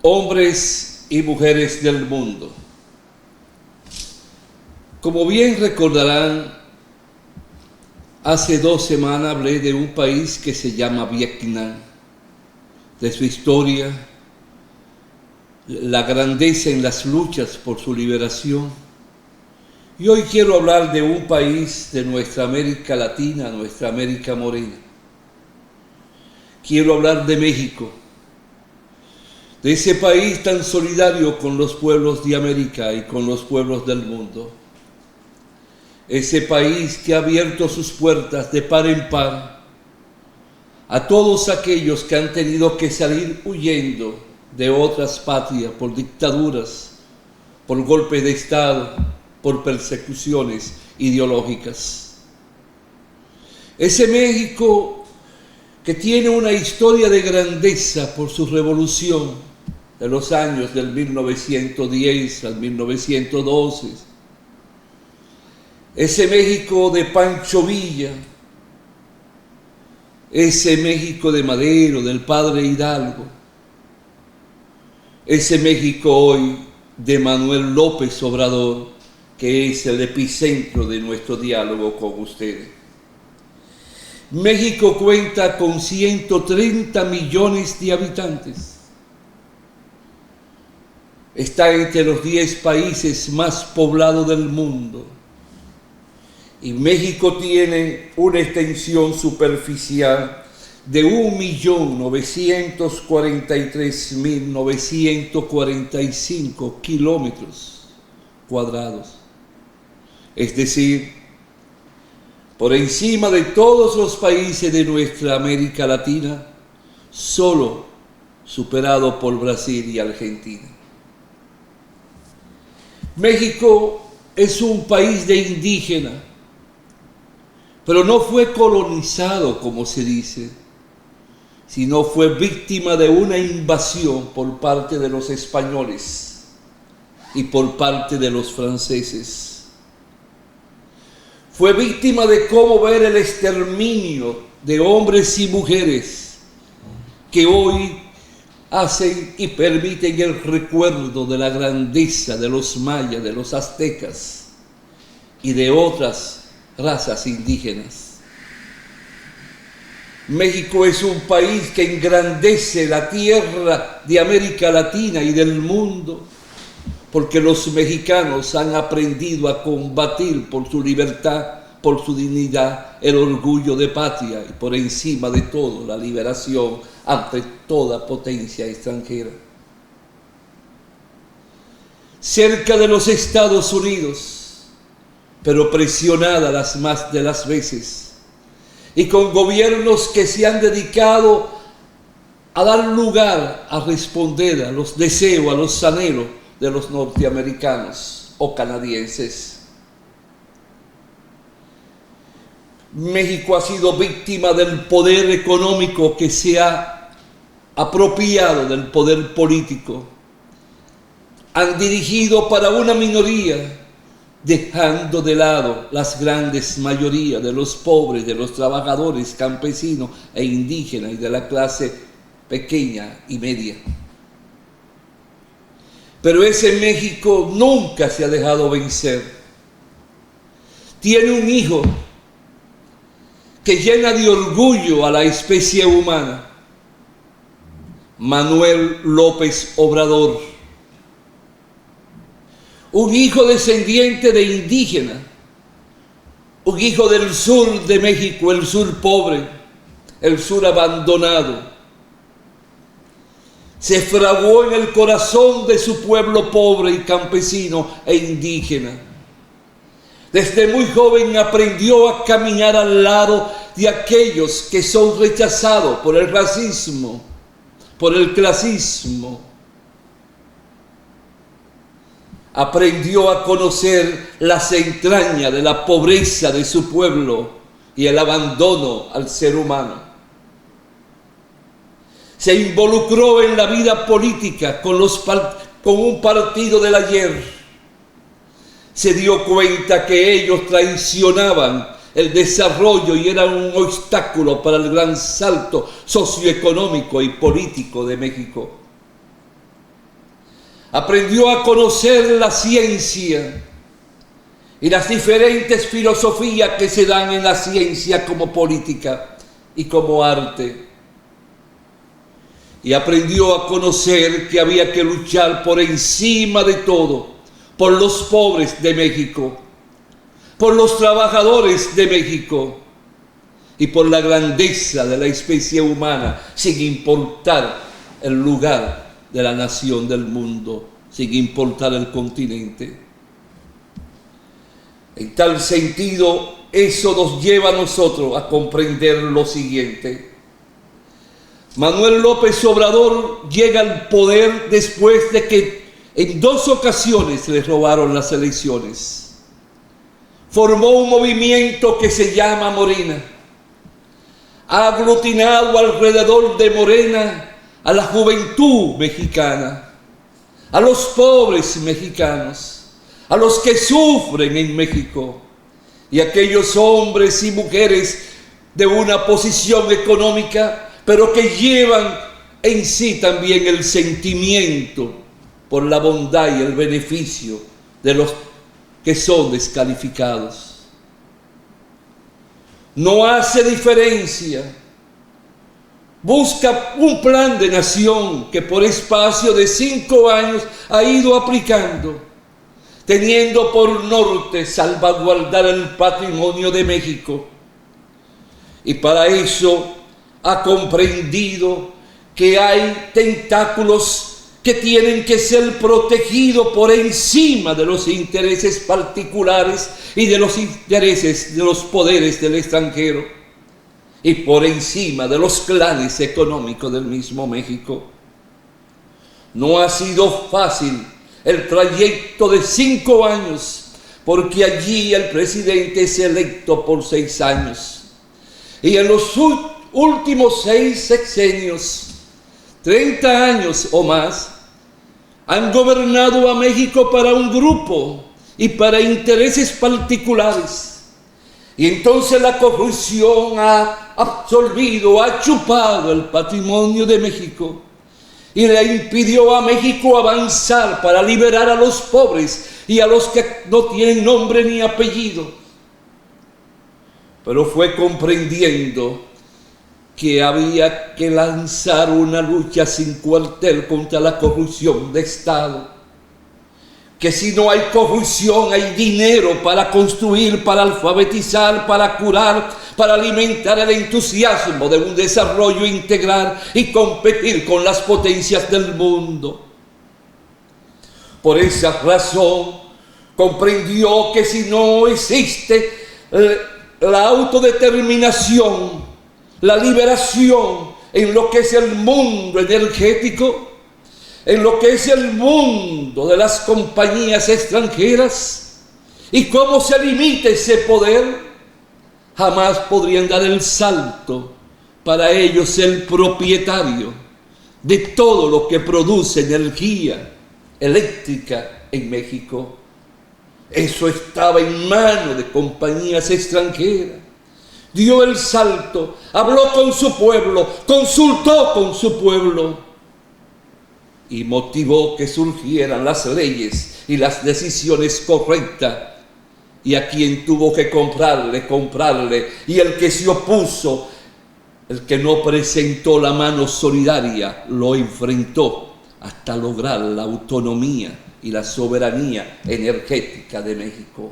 Hombres y mujeres del mundo. Como bien recordarán, hace 2 semanas hablé de un país que se llama Vietnam, de su historia, la grandeza en las luchas por su liberación. Y hoy quiero hablar de un país de nuestra América Latina, nuestra América Morena. Quiero hablar de México, de ese país tan solidario con los pueblos de América y con los pueblos del mundo. Ese país que ha abierto sus puertas de par en par a todos aquellos que han tenido que salir huyendo de otras patrias por dictaduras, por golpes de Estado, por persecuciones ideológicas. Ese México que tiene una historia de grandeza por su revolución de los años del 1910 al 1912. Ese México de Pancho Villa, ese México de Madero, del padre Hidalgo, ese México hoy de Manuel López Obrador, que es el epicentro de nuestro diálogo con ustedes. México cuenta con 130 millones de habitantes. Está entre los 10 países más poblados del mundo. Y México tiene una extensión superficial de 1.943.945 kilómetros cuadrados. Es decir, por encima de todos los países de nuestra América Latina, solo superado por Brasil y Argentina. México es un país de indígenas, pero no fue colonizado, como se dice, sino fue víctima de una invasión por parte de los españoles y por parte de los franceses. Fue víctima de cómo ver el exterminio de hombres y mujeres que hoy hacen y permiten el recuerdo de la grandeza de los mayas, de los aztecas y de otras razas indígenas. México es un país que engrandece la tierra de América Latina y del mundo, porque los mexicanos han aprendido a combatir por su libertad, por su dignidad, el orgullo de patria y por encima de todo la liberación ante toda potencia extranjera. Cerca de los Estados Unidos, pero presionada las más de las veces, y con gobiernos que se han dedicado a dar lugar a responder a los deseos, a los anhelos de los norteamericanos o canadienses. México ha sido víctima del poder económico que se ha apropiado del poder político. Han dirigido para una minoría, dejando de lado las grandes mayorías de los pobres, de los trabajadores, campesinos e indígenas y de la clase pequeña y media. Pero ese México nunca se ha dejado vencer. Tiene un hijo que llena de orgullo a la especie humana, Manuel López Obrador. Un hijo descendiente de indígenas, un hijo del sur de México, el sur pobre, el sur abandonado. Se fraguó en el corazón de su pueblo pobre y campesino e indígena. Desde muy joven aprendió a caminar al lado de aquellos que son rechazados por el racismo, por el clasismo. Aprendió a conocer las entrañas de la pobreza de su pueblo y el abandono al ser humano. Se involucró en la vida política con un partido del ayer. Se dio cuenta que ellos traicionaban el desarrollo y eran un obstáculo para el gran salto socioeconómico y político de México. aprendió a conocer la ciencia y las diferentes filosofías que se dan en la ciencia como política y como arte. Y aprendió a conocer que había que luchar por encima de todo, por los pobres de México, por los trabajadores de México y por la grandeza de la especie humana, sin importar el lugar de la nación del mundo, sin importar el continente. En tal sentido, eso nos lleva a nosotros a comprender lo siguiente. Manuel López Obrador llega al poder después de que en 2 ocasiones le robaron las elecciones. Formó un movimiento que se llama Morena. Ha aglutinado alrededor de Morena a la juventud mexicana, a los pobres mexicanos, a los que sufren en México y a aquellos hombres y mujeres de una posición económica, pero que llevan en sí también el sentimiento por la bondad y el beneficio de los que son descalificados. No hace diferencia. Busca un plan de nación que por espacio de 5 años ha ido aplicando, teniendo por norte salvaguardar el patrimonio de México. Y para eso ha comprendido que hay tentáculos que tienen que ser protegidos por encima de los intereses particulares y de los intereses de los poderes del extranjero y por encima de los clanes económicos del mismo México. No ha sido fácil el trayecto de 5 años, porque allí el presidente es electo por 6 años. Y en los últimos 6 sexenios, 30 años o más, han gobernado a México para un grupo y para intereses particulares. Y entonces la corrupción ha absorbido, ha chupado el patrimonio de México y le impidió a México avanzar para liberar a los pobres y a los que no tienen nombre ni apellido. Pero fue comprendiendo que había que lanzar una lucha sin cuartel contra la corrupción de Estado. Que si no hay corrupción, hay dinero para construir, para alfabetizar, para curar, para alimentar el entusiasmo de un desarrollo integral y competir con las potencias del mundo. Por esa razón, comprendió que si no existe la autodeterminación, la liberación en lo que es el mundo energético, en lo que es el mundo de las compañías extranjeras, y cómo se limita ese poder, jamás podrían dar el salto para ellos ser propietario de todo lo que produce energía eléctrica en México. Eso estaba en manos de compañías extranjeras. Dio el salto, habló con su pueblo, consultó con su pueblo y motivó que surgieran las leyes y las decisiones correctas. Y a quien tuvo que comprarle, y el que se opuso, el que no presentó la mano solidaria, lo enfrentó hasta lograr la autonomía y la soberanía energética de México.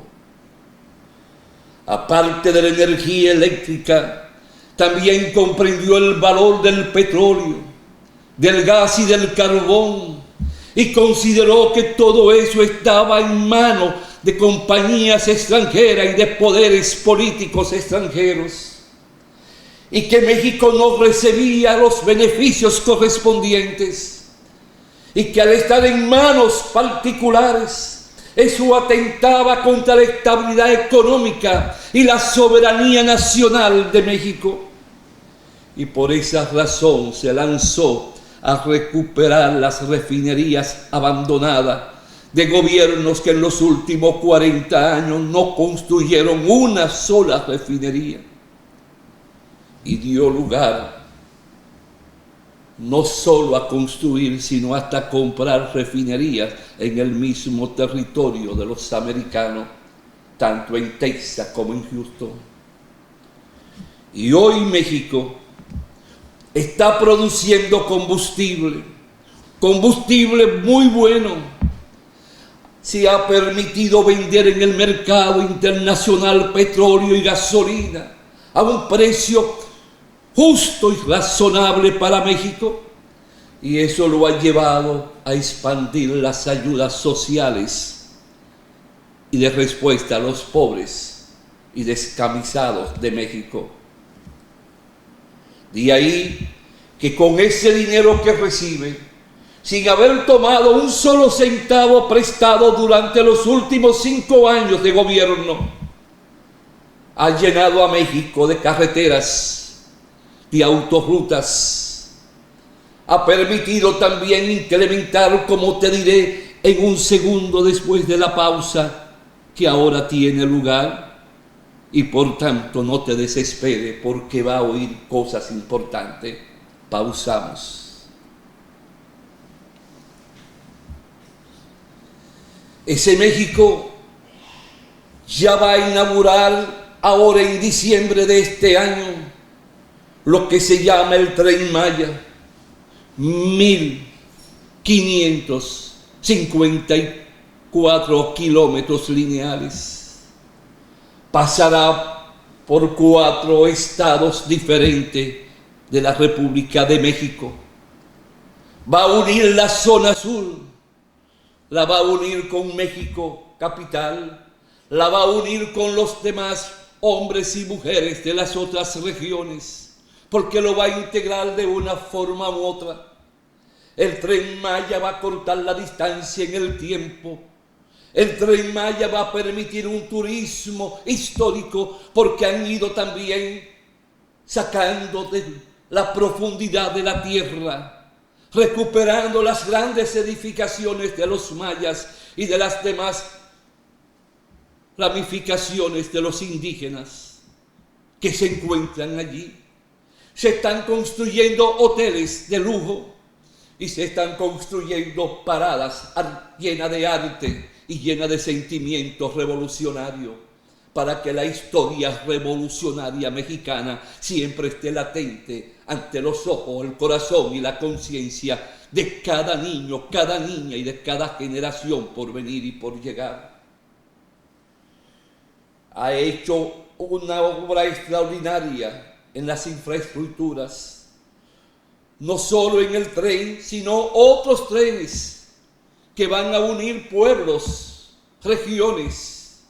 Aparte de la energía eléctrica, también comprendió el valor del petróleo, del gas y del carbón, y consideró que todo eso estaba en manos de compañías extranjeras y de poderes políticos extranjeros, y que México no recibía los beneficios correspondientes, y que al estar en manos particulares, eso atentaba contra la estabilidad económica y la soberanía nacional de México. Y por esa razón se lanzó a recuperar las refinerías abandonadas de gobiernos que en los últimos 40 años no construyeron una sola refinería. Y dio lugar no solo a construir, sino hasta a comprar refinerías en el mismo territorio de los americanos, tanto en Texas como en Houston. Y hoy México está produciendo combustible muy bueno. Se ha permitido vender en el mercado internacional petróleo y gasolina a un precio justo y razonable para México, y eso lo ha llevado a expandir las ayudas sociales y de respuesta a los pobres y descamisados de México. De ahí que con ese dinero que recibe, sin haber tomado un solo centavo prestado durante los últimos 5 años de gobierno, ha llenado a México de carreteras, de autorrutas, ha permitido también incrementar, como te diré en un segundo después de la pausa que ahora tiene lugar, y por tanto no te desespere porque va a oír cosas importantes. Pausamos. Ese México ya va a inaugurar ahora en diciembre de este año lo que se llama el Tren Maya, 1.554 kilómetros lineales. Pasará por 4 estados diferentes de la República de México. Va a unir la zona sur, la va a unir con México capital, la va a unir con los demás hombres y mujeres de las otras regiones, porque lo va a integrar de una forma u otra. El Tren Maya va a cortar la distancia en el tiempo. El Tren Maya va a permitir un turismo histórico, porque han ido también sacando de la profundidad de la tierra, recuperando las grandes edificaciones de los mayas y de las demás ramificaciones de los indígenas que se encuentran allí. Se están construyendo hoteles de lujo y se están construyendo paradas llenas de arte y llenas de sentimientos revolucionarios, para que la historia revolucionaria mexicana siempre esté latente ante los ojos, el corazón y la conciencia de cada niño, cada niña y de cada generación por venir y por llegar. Ha hecho una obra extraordinaria en las infraestructuras, no solo en el tren, sino otros trenes que van a unir pueblos, regiones.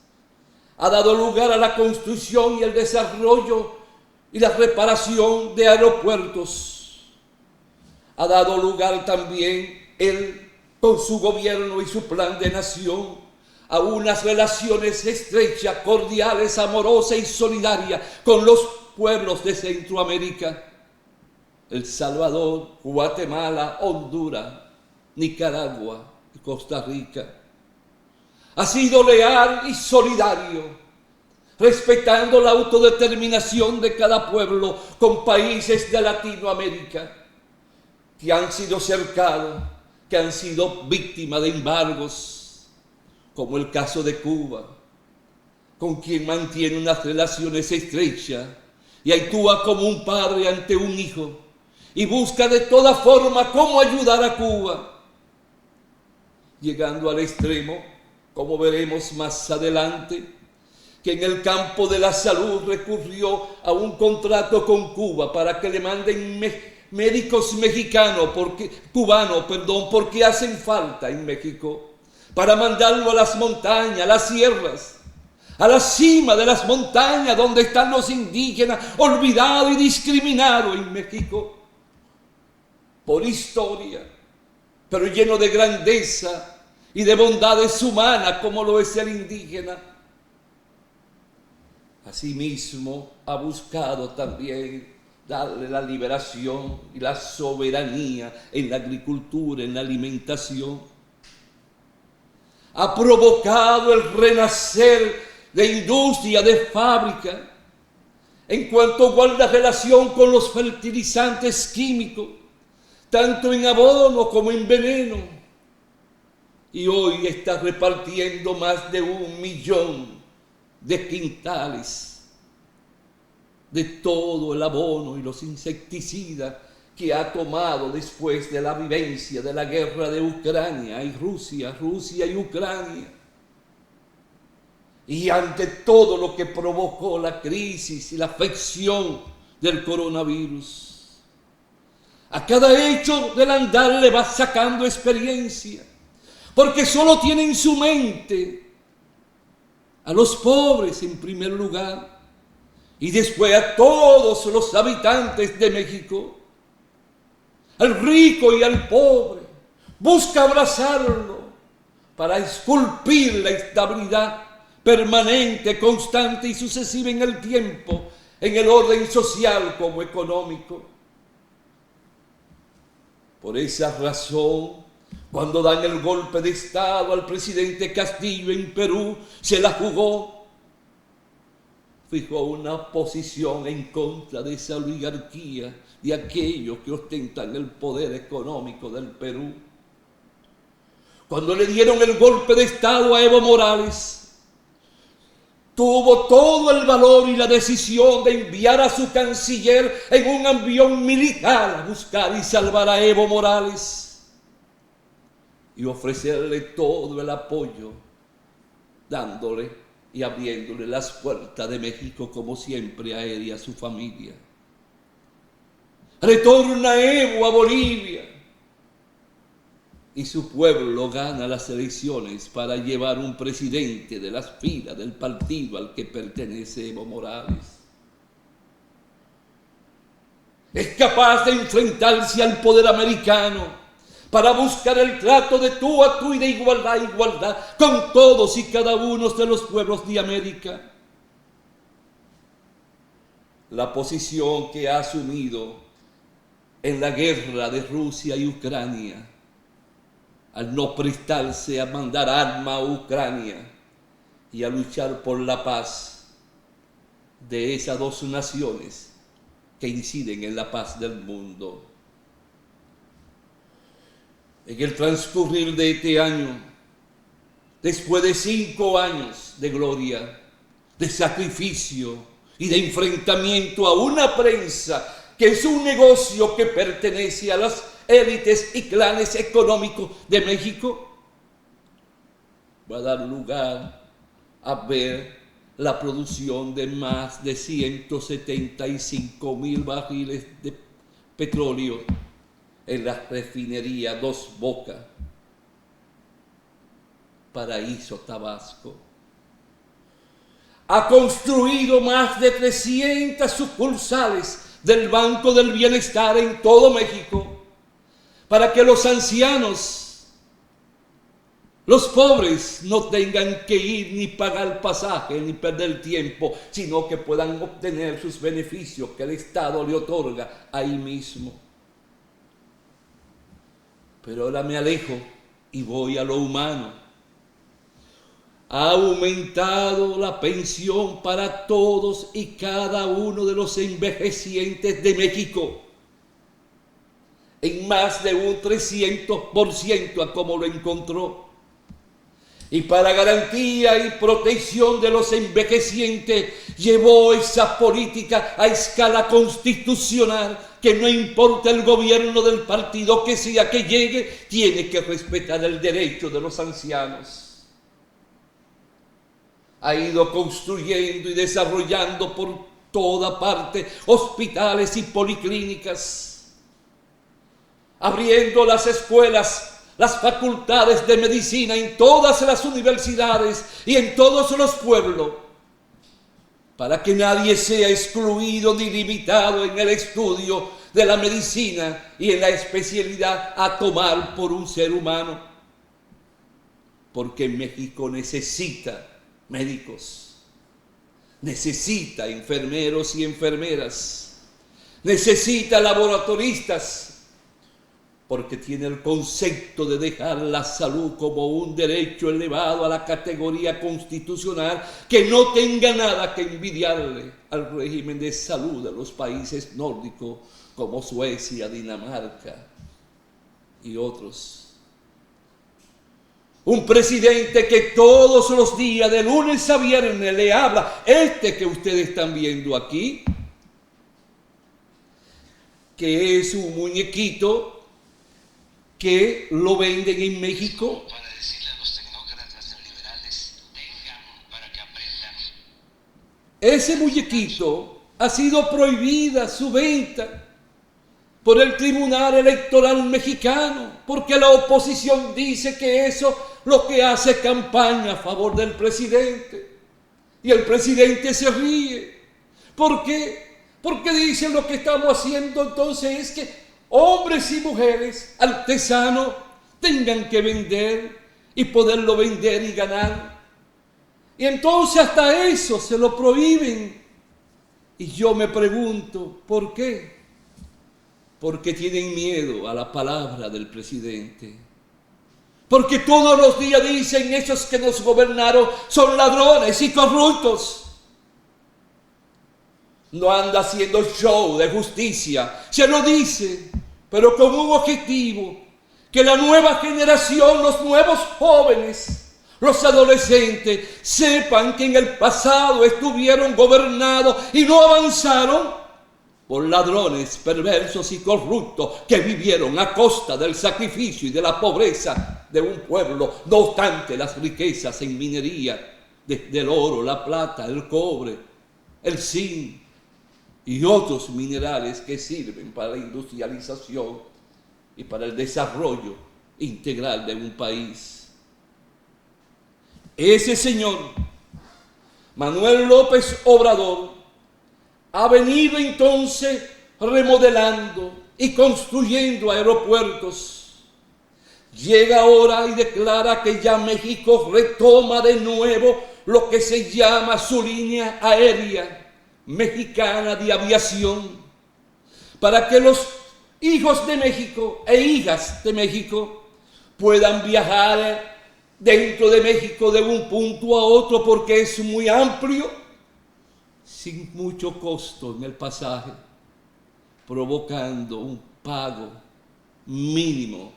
Ha dado lugar a la construcción y el desarrollo y la reparación de aeropuertos. Ha dado lugar también él, con su gobierno y su plan de nación, a unas relaciones estrechas, cordiales, amorosas y solidarias con los pueblos de Centroamérica: El Salvador, Guatemala, Honduras, Nicaragua y Costa Rica. Ha sido leal y solidario, respetando la autodeterminación de cada pueblo con países de Latinoamérica que han sido cercados, que han sido víctimas de embargos, como el caso de Cuba, con quien mantiene unas relaciones estrechas y actúa como un padre ante un hijo y busca de toda forma cómo ayudar a Cuba, llegando al extremo, como veremos más adelante, que en el campo de la salud recurrió a un contrato con Cuba para que le manden médicos cubanos, porque hacen falta en México, para mandarlo a las montañas, a las sierras, a la cima de las montañas donde están los indígenas olvidados y discriminados en México por historia, pero lleno de grandeza y de bondades humanas como lo es el indígena. Asimismo, ha buscado también darle la liberación y la soberanía en la agricultura, en la alimentación. Ha provocado el renacer de industria, de fábrica, en cuanto guarda relación con los fertilizantes químicos, tanto en abono como en veneno, y hoy está repartiendo más de 1 millón de quintales de todo el abono y los insecticidas que ha tomado después de la vivencia de la guerra de Ucrania y Rusia y Ucrania. Y ante todo lo que provocó la crisis y la afección del coronavirus, a cada hecho del andar le va sacando experiencia, porque solo tiene en su mente a los pobres en primer lugar y después a todos los habitantes de México, al rico y al pobre. Busca abrazarlo para esculpir la estabilidad permanente, constante y sucesiva en el tiempo, en el orden social como económico. Por esa razón, cuando dan el golpe de Estado al presidente Castillo en Perú, se la jugó. Fijó una posición en contra de esa oligarquía, de aquellos que ostentan el poder económico del Perú. Cuando le dieron el golpe de Estado a Evo Morales, tuvo todo el valor y la decisión de enviar a su canciller en un avión militar a buscar y salvar a Evo Morales y ofrecerle todo el apoyo, dándole y abriéndole las puertas de México como siempre a él y a su familia. Retorna Evo a Bolivia y su pueblo gana las elecciones para llevar un presidente de las filas del partido al que pertenece Evo Morales. Es capaz de enfrentarse al poder americano para buscar el trato de tú a tú y de igualdad a igualdad con todos y cada uno de los pueblos de América. La posición que ha asumido en la guerra de Rusia y Ucrania, al no prestarse a mandar armas a Ucrania y a luchar por la paz de esas dos naciones que inciden en la paz del mundo. En el transcurrir de este año, después de 5 años de gloria, de sacrificio y de enfrentamiento a una prensa que es un negocio que pertenece a las élites y clanes económicos de México, va a dar lugar a ver la producción de más de 175,000 barriles de petróleo en la refinería Dos Bocas, Paraíso, Tabasco. Ha construido más de 300 sucursales del Banco del Bienestar en todo México, para que los ancianos, los pobres, no tengan que ir ni pagar pasaje ni perder tiempo, sino que puedan obtener sus beneficios que el Estado le otorga ahí mismo. Pero ahora me alejo y voy a lo humano. Ha aumentado la pensión para todos y cada uno de los envejecientes de México en más de un 300% a como lo encontró. Y para garantía y protección de los envejecientes llevó esa política a escala constitucional, que no importa el gobierno del partido que sea que llegue, tiene que respetar el derecho de los ancianos. Ha ido construyendo y desarrollando por toda parte hospitales y policlínicas, abriendo las escuelas, las facultades de medicina en todas las universidades y en todos los pueblos, para que nadie sea excluido ni limitado en el estudio de la medicina y en la especialidad a tomar por un ser humano. Porque México necesita médicos, necesita enfermeros y enfermeras, necesita laboratoristas, porque tiene el concepto de dejar la salud como un derecho elevado a la categoría constitucional que no tenga nada que envidiarle al régimen de salud de los países nórdicos como Suecia, Dinamarca y otros. Un presidente que todos los días, de lunes a viernes, le habla, este que ustedes están viendo aquí, que es un muñequito que lo venden en México. Para decirle a los tecnócratas neoliberales, vengan para que aprendan. Ese muñequito ha sido prohibida su venta por el Tribunal Electoral Mexicano, porque la oposición dice que eso lo que hace es campaña a favor del presidente. Y el presidente se ríe. ¿Por qué? Porque dicen lo que estamos haciendo entonces es que hombres y mujeres artesanos tengan que vender y poderlo vender y ganar. Y entonces hasta eso se lo prohíben. Y yo me pregunto, ¿por qué? Porque tienen miedo a la palabra del presidente. Porque todos los días dicen esos que nos gobernaron son ladrones y corruptos. No anda haciendo show de justicia, se lo dice, pero con un objetivo, que la nueva generación, los nuevos jóvenes, los adolescentes, sepan que en el pasado estuvieron gobernados y no avanzaron por ladrones, perversos y corruptos que vivieron a costa del sacrificio y de la pobreza de un pueblo, no obstante las riquezas en minería, desde el oro, la plata, el cobre, el zinc y otros minerales que sirven para la industrialización y para el desarrollo integral de un país. Ese señor, Manuel López Obrador, ha venido entonces remodelando y construyendo aeropuertos. Llega ahora y declara que ya México retoma de nuevo lo que se llama su línea aérea mexicana de aviación, para que los hijos de México e hijas de México puedan viajar dentro de México de un punto a otro, porque es muy amplio, sin mucho costo en el pasaje, provocando un pago mínimo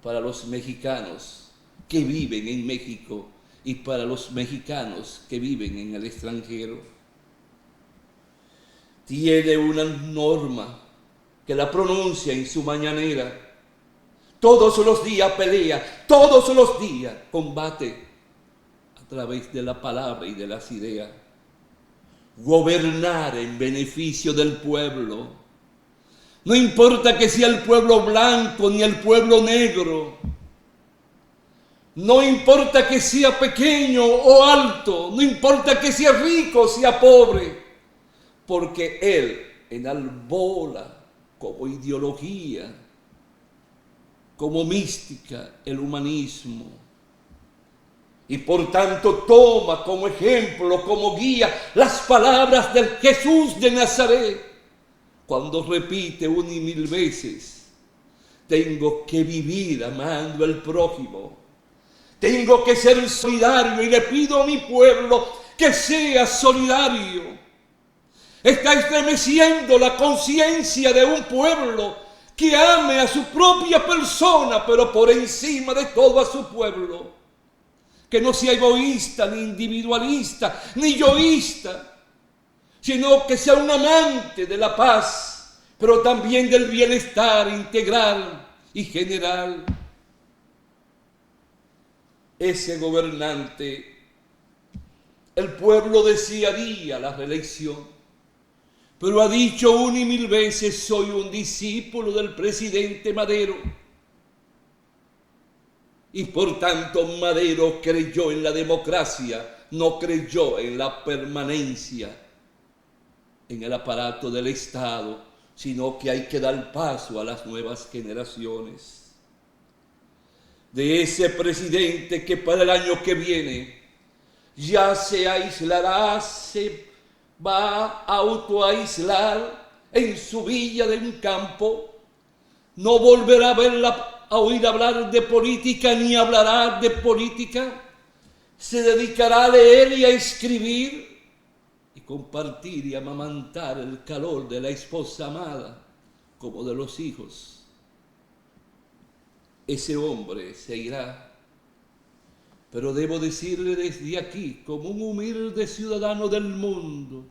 para los mexicanos que viven en México y para los mexicanos que viven en el extranjero. Tiene una norma que la pronuncia en su mañanera. Todos los días pelea, todos los días combate a través de la palabra y de las ideas. Gobernar en beneficio del pueblo. No importa que sea el pueblo blanco ni el pueblo negro. No importa que sea pequeño o alto. No importa que sea rico o sea pobre. Porque él enarbola como ideología, como mística, el humanismo. Y por tanto toma como ejemplo, como guía, las palabras del Jesús de Nazaret, cuando repite una y mil veces: tengo que vivir amando al prójimo, tengo que ser solidario y le pido a mi pueblo que sea solidario. Está estremeciendo la conciencia de un pueblo que ame a su propia persona, pero por encima de todo a su pueblo. Que no sea egoísta, ni individualista, ni yoísta, sino que sea un amante de la paz, pero también del bienestar integral y general. Ese gobernante, el pueblo desearía la reelección, pero ha dicho una y mil veces: soy un discípulo del presidente Madero. Y por tanto Madero creyó en la democracia, no creyó en la permanencia en el aparato del Estado, sino que hay que dar paso a las nuevas generaciones. De ese presidente que para el año que viene ya se aislará, se va a autoaislar en su villa de un campo, no volverá a oír hablar de política ni hablará de política, se dedicará a leer y a escribir y compartir y amamantar el calor de la esposa amada como de los hijos. ese hombre se irá. Pero debo decirle desde aquí, como un humilde ciudadano del mundo,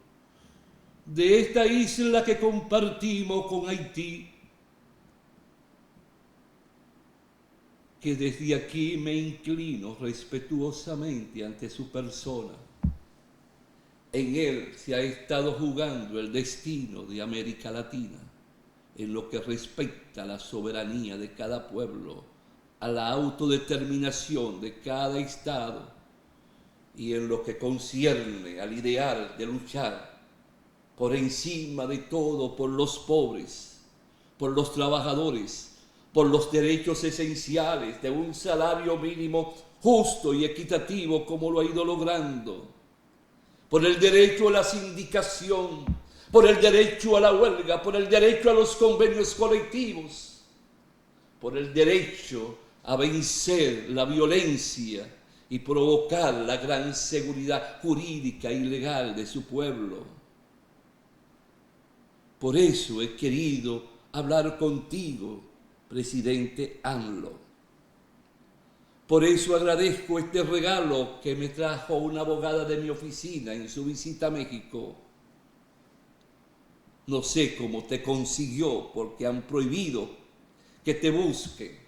de esta isla que compartimos con Haití, que desde aquí me inclino respetuosamente ante su persona. En él se ha estado jugando el destino de América Latina, en lo que respecta a la soberanía de cada pueblo, a la autodeterminación de cada estado y en lo que concierne al ideal de luchar por encima de todo por los pobres, por los trabajadores, por los derechos esenciales de un salario mínimo justo y equitativo como lo ha ido logrando, por el derecho a la sindicación, por el derecho a la huelga, por el derecho a los convenios colectivos, por el derecho a vencer la violencia y provocar la gran seguridad jurídica y legal de su pueblo. Por eso he querido hablar contigo, presidente AMLO. Por eso agradezco este regalo que me trajo una abogada de mi oficina en su visita a México. No sé cómo te consiguió, porque han prohibido que te busquen.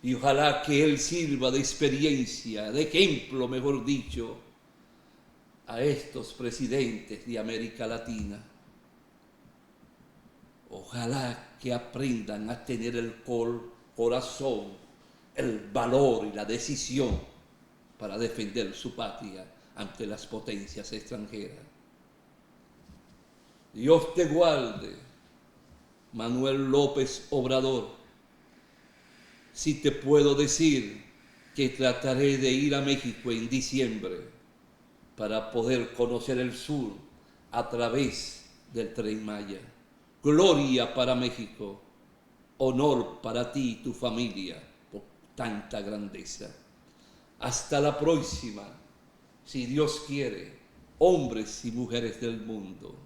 Y ojalá que él sirva de experiencia, de ejemplo, mejor dicho, a estos presidentes de América Latina. Ojalá que aprendan a tener el corazón, el valor y la decisión para defender su patria ante las potencias extranjeras. Dios te guarde, Manuel López Obrador. Sí te puedo decir que trataré de ir a México en diciembre para poder conocer el sur a través del Tren Maya. Gloria para México, honor para ti y tu familia por tanta grandeza. Hasta la próxima, si Dios quiere, hombres y mujeres del mundo.